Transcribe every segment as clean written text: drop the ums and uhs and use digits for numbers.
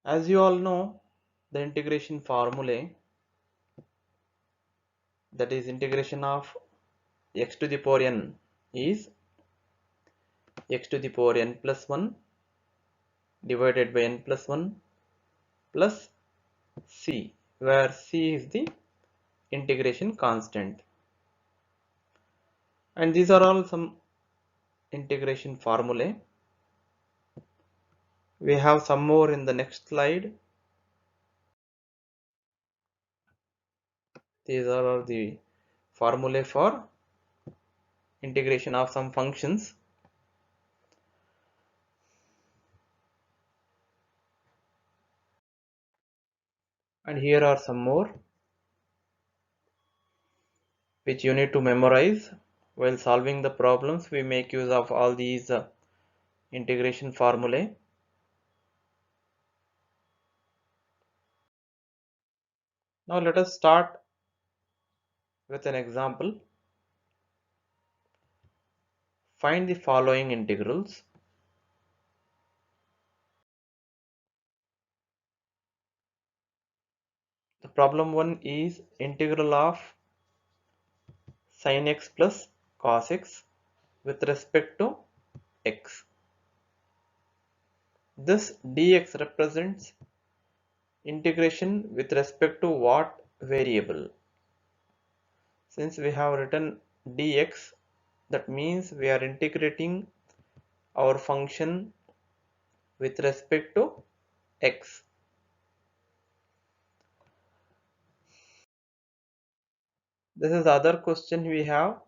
As you all know, the integration formulae, that is integration of x to the power n, is x to the power n plus 1 divided by n plus 1 plus c, where c is the integration constant. And these are all some integration formulae. We have some more in the next slide. These are all the formulae for integration of some functions. And here are some more which you need to memorize. While solving the problems, we make use of all these integration formulae. Now let us start with an example. Find the following integrals. The problem one is integral of sin x plus cos x with respect to x. This dx represents integration with respect to what variable? Since we have written dx, that means we are integrating our function with respect to x. This is the other question we have,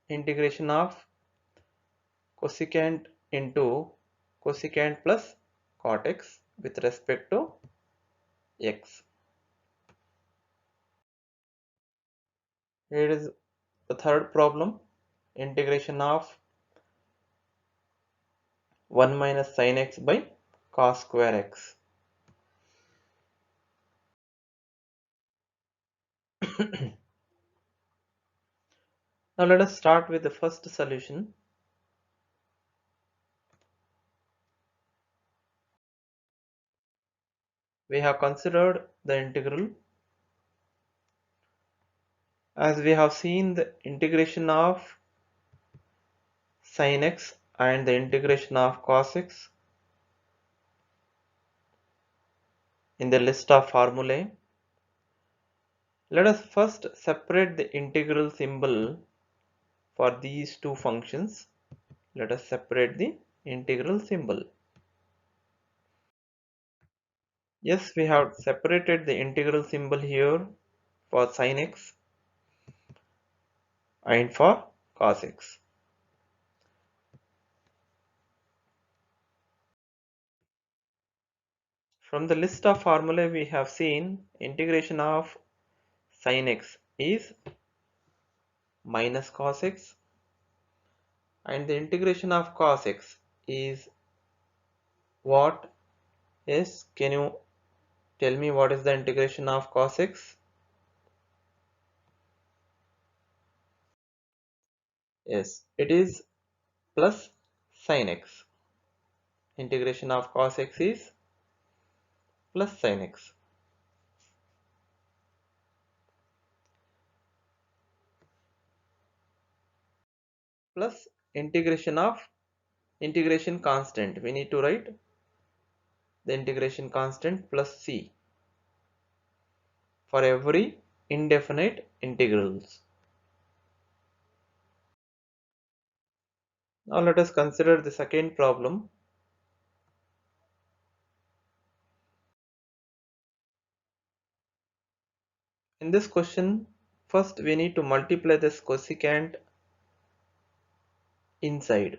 integration of cosecant into cosecant plus cot x with respect to x. Here is the third problem, integration of 1 minus sin x by cos square x. Now let us start with the first solution. We have considered the integral. As we have seen, the integration of sin x and the integration of cos x in the list of formulae. Let us first separate the integral symbol for these two functions. Let us separate the integral symbol. Yes, we have separated the integral symbol here for sin x and for cos x. From the list of formulae we have seen, integration of sin x is minus cos x and the integration of cos x is what? Yes, can you tell me what is the integration of cos x? Yes, it is plus sin x. Integration of cos x is plus sin x. Plus integration constant. We need to write the integration constant plus c for every indefinite integrals. Now let us consider the second problem. In this question, first we need to multiply this cosecant inside.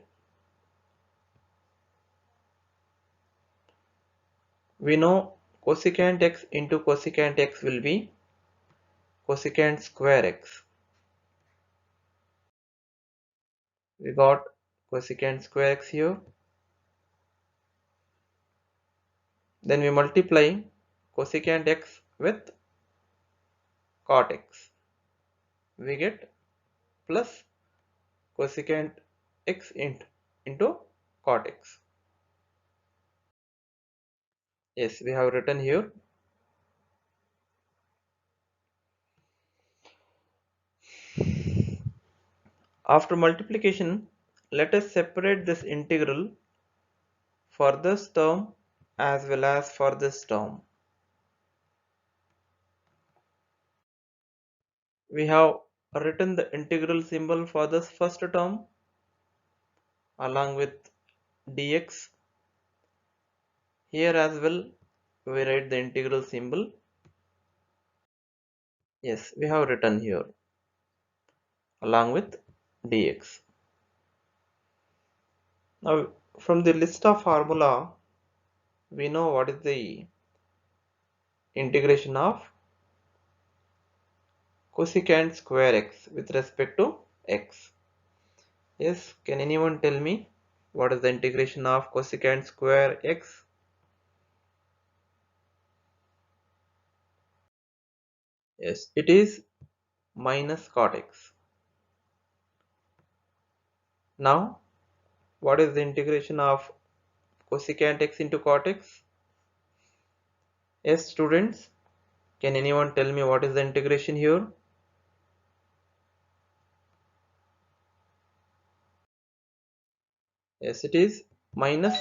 We know cosecant x into cosecant x will be cosecant square x. We got cosecant square x here. Then we multiply cosecant x with cot x. We get plus cosecant x into cot x. Yes, we have written here. After multiplication, let us separate this integral for this term as well as for this term. We have written the integral symbol for this first term along with dx. Here as well we write the integral symbol. Yes, we have written here along with dx. Now from the list of formula we know what is the integration of cosecant square x with respect to x. Yes, can anyone tell me what is the integration of cosecant square x? Yes, it is minus cot x. Now, what is the integration of cosecant x into cot x? Yes, students, can anyone tell me what is the integration here? Yes, it is minus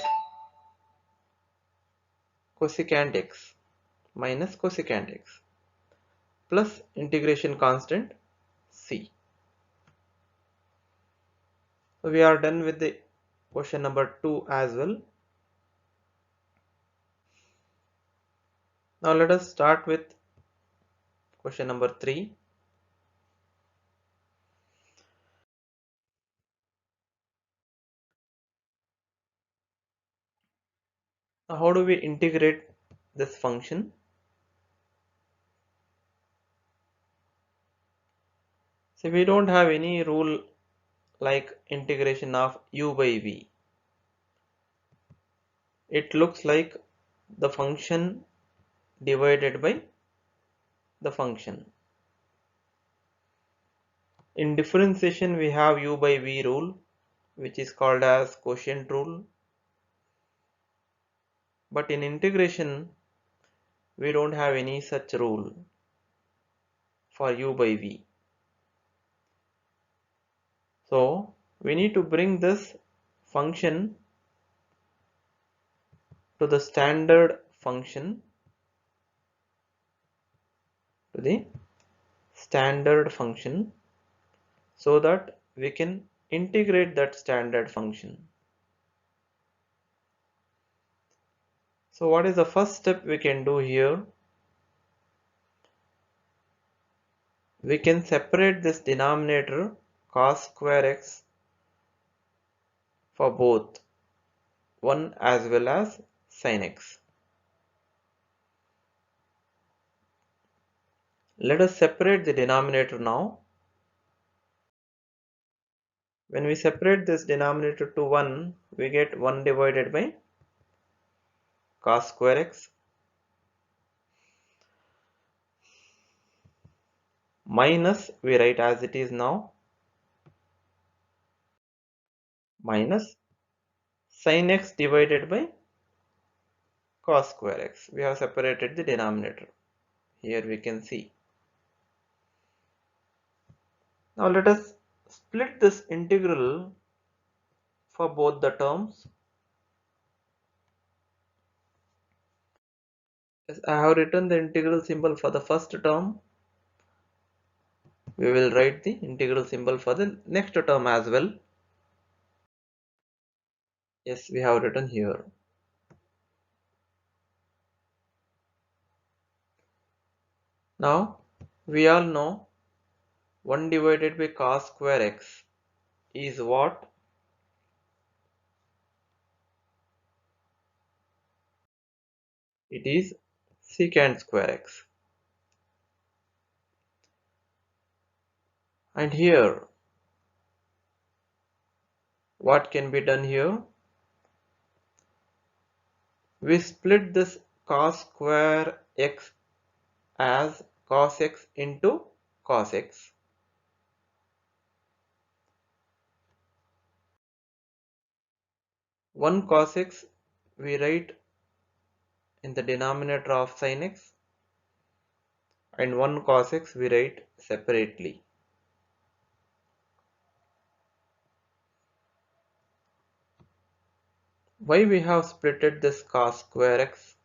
cosecant x minus cosecant x plus integration constant c. So we are done with the question number 2 as well. Now let us start with question number 3. Now how do we integrate this function? So we don't have any rule like integration of u by v. It looks like the function divided by the function. In differentiation we have u by v rule, which is called as quotient rule. But in integration we don't have any such rule for u by v. So we need to bring this function to the standard function, to the standard function, so that we can integrate that standard function. So what is the first step we can do here? We can separate this denominator cos square x for both 1 as well as sin x. Let us separate the denominator now. When we separate this denominator to 1, we get 1 divided by cos square x minus, we write as it is now, minus sin x divided by cos square x. We have separated the denominator. Here we can see. Now let us split this integral for both the terms. As I have written the integral symbol for the first term, we will write the integral symbol for the next term as well. Yes, we have written here. Now we all know 1 divided by cos square x is what? It is secant square x. And here, what can be done here? We split this cos square x as cos x into cos x. One cos x we write in the denominator of sin x, and 1 cos x we write separately. Why we have splitted this cos square x?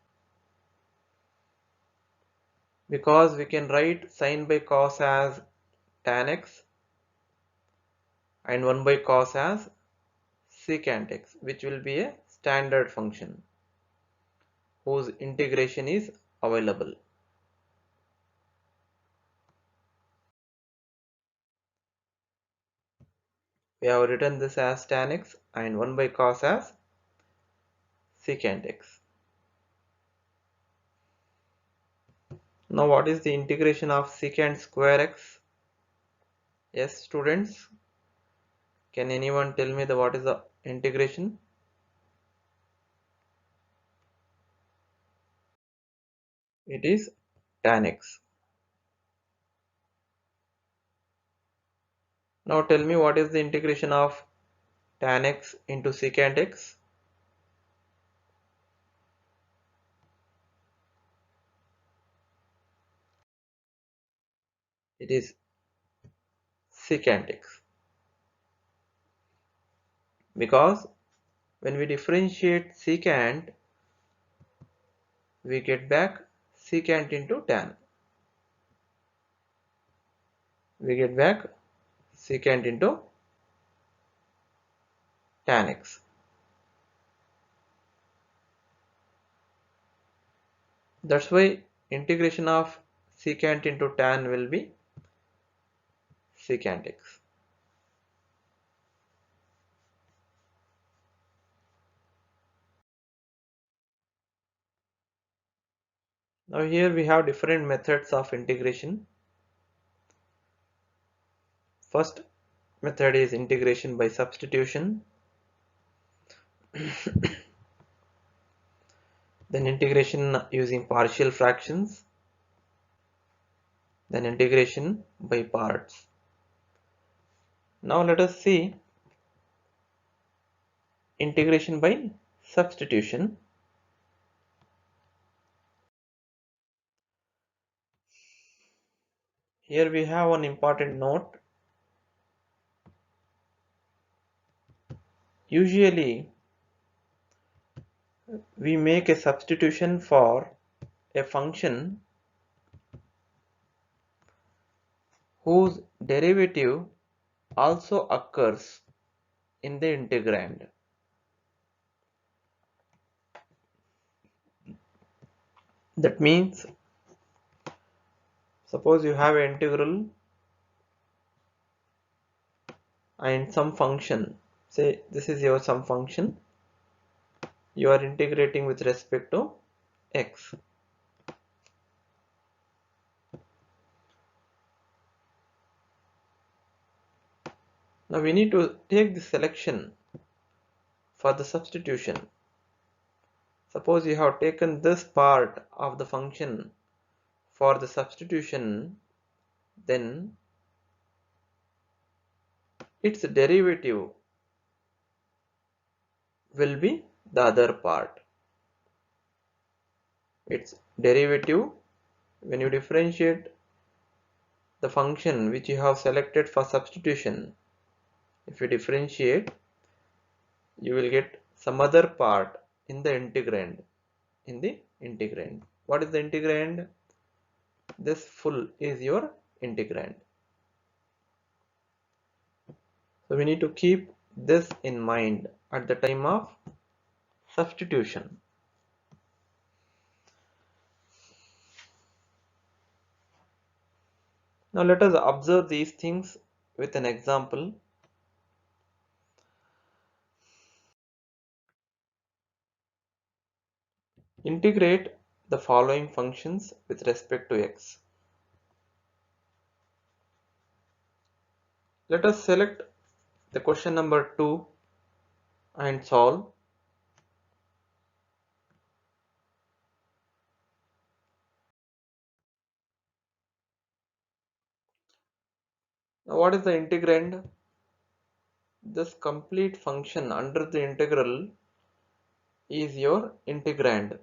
Because we can write sin by cos as tan x and 1 by cos as secant x, which will be a standard function whose integration is available. We have written this as tan x and 1 by cos as secant x. Now what is the integration of secant square x? Yes, students, can anyone tell me what is the integration? It is tan x. Now tell me what is the integration of tan x into secant x? It is secant x. Because when we differentiate secant, we get back secant into tan. We get back secant into tan x. That's why integration of secant into tan will be secant x. Now here we have different methods of integration. First method is integration by substitution. Then integration using partial fractions. Then integration by parts. Now let us see integration by substitution. Here we have one important note. Usually we make a substitution for a function whose derivative also occurs in the integrand. That means, suppose you have an integral and some function, say this is your some function, you are integrating with respect to x. Now we need to take the selection for the substitution. Suppose you have taken this part of the function for the substitution, then its derivative will be the other part. Its derivative, when you differentiate the function which you have selected for substitution, if you differentiate, you will get some other part in the integrand. What is the integrand? This full is your integrand. So we need to keep this in mind at the time of substitution. Now let us observe these things with an example. Integrate the following functions with respect to x. Let us select the question number 2 and solve. Now what is the integrand? This complete function under the integral is your integrand.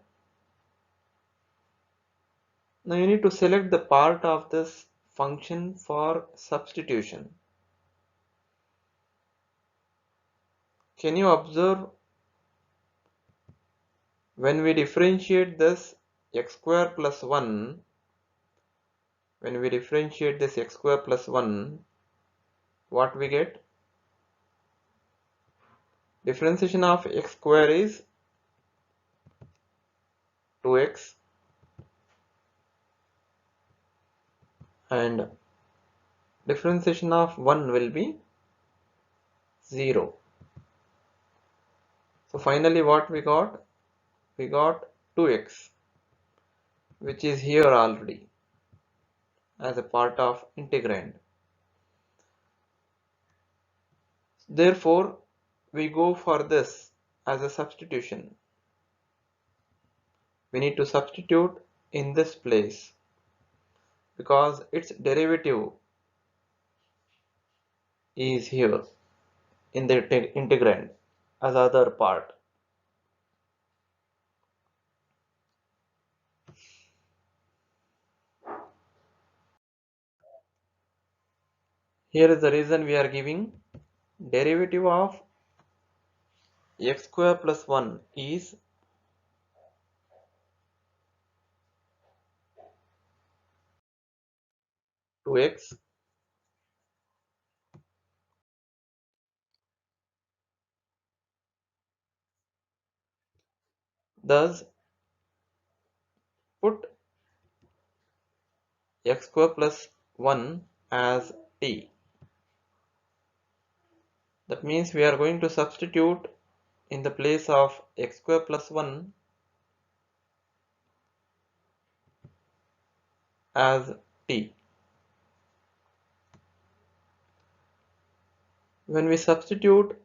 Now you need to select the part of this function for substitution. Can you observe when we differentiate this x square plus 1, when we differentiate this x square plus 1, what we get? Differentiation of x square is 2x and differentiation of 1 will be 0. So finally what we got? We got 2x, which is here already as a part of integrand. Therefore we go for this as a substitution. We need to substitute in this place because its derivative is here in the integrand as other part. Here is the reason we are giving derivative of x square plus 1 is 2x. Thus put x square plus 1 as t. That means we are going to substitute in the place of x square plus 1 as t. When we substitute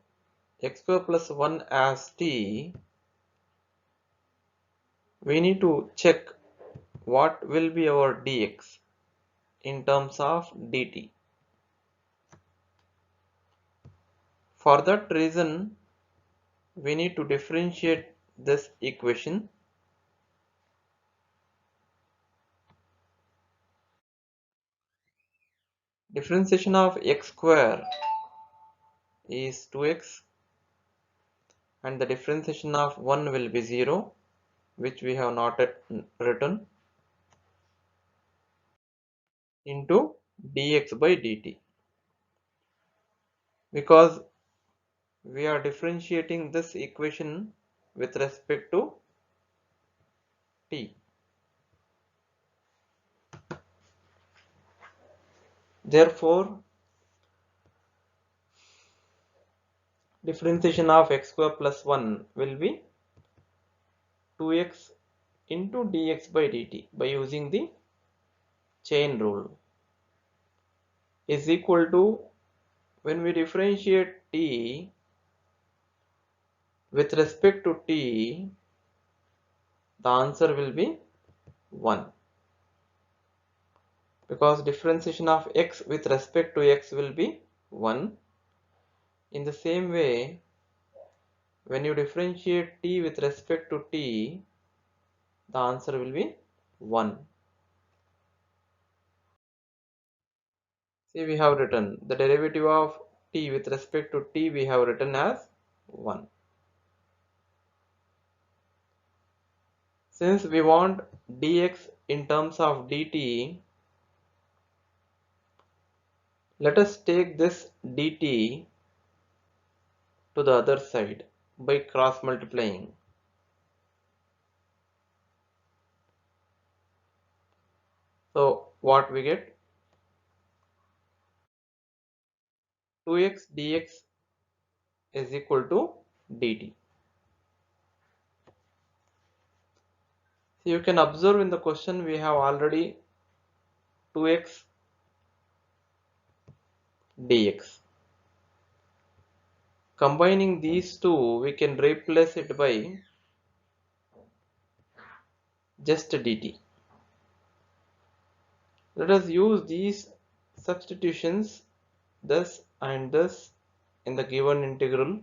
x square plus 1 as t, we need to check what will be our dx in terms of dt. For that reason, we need to differentiate this equation. Differentiation of x square is 2x and the differentiation of 1 will be 0, which we have not yet written, into dx by dt. Because we are differentiating this equation with respect to t. Therefore, differentiation of x square plus 1 will be 2x into dx by dt by using the chain rule is equal to, when we differentiate t with respect to t, the answer will be 1, because differentiation of x with respect to x will be 1. In the same way, when you differentiate t with respect to t, the answer will be 1. See, we have written the derivative of t with respect to t, we have written as 1. Since we want dx in terms of dt, let us take this dt to the other side by cross multiplying. So what we get? 2x dx is equal to dt. So you can observe in the question we have already 2x dx. Combining these two, we can replace it by just dt. Let us use these substitutions, this and this, in the given integral.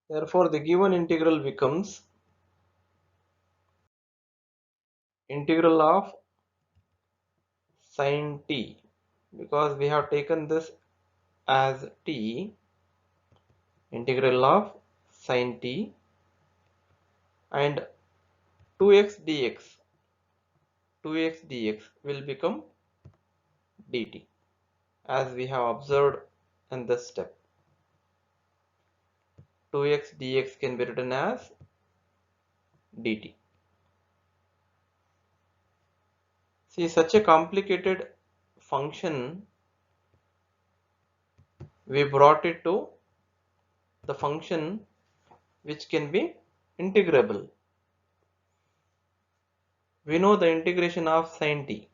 Therefore, the given integral becomes integral of sine t, because we have taken this as t, integral of sine t, and 2x dx will become dt, as we have observed in this step. 2x dx can be written as dt. See, such a complicated function, we brought it to the function which can be integrable. We know the integration of sine t.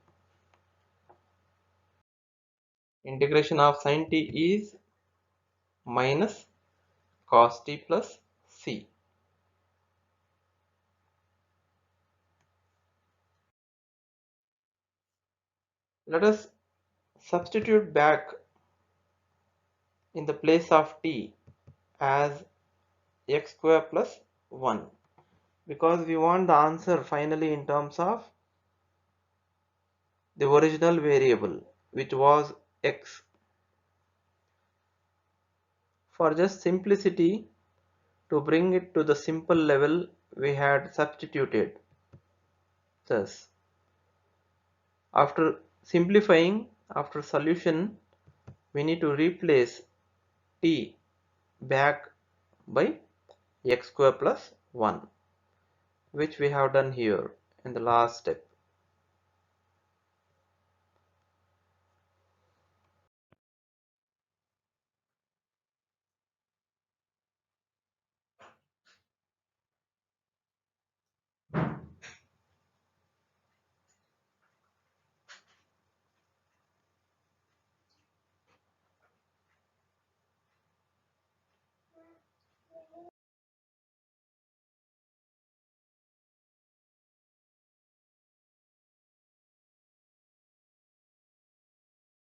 Integration of sine t is minus cos t plus c. Let us substitute back in the place of t as x square plus 1, because we want the answer finally in terms of the original variable, which was x. For just simplicity, to bring it to the simple level, we had substituted thus. After simplifying, after solution, we need to replace t back by x square plus 1, which we have done here in the last step.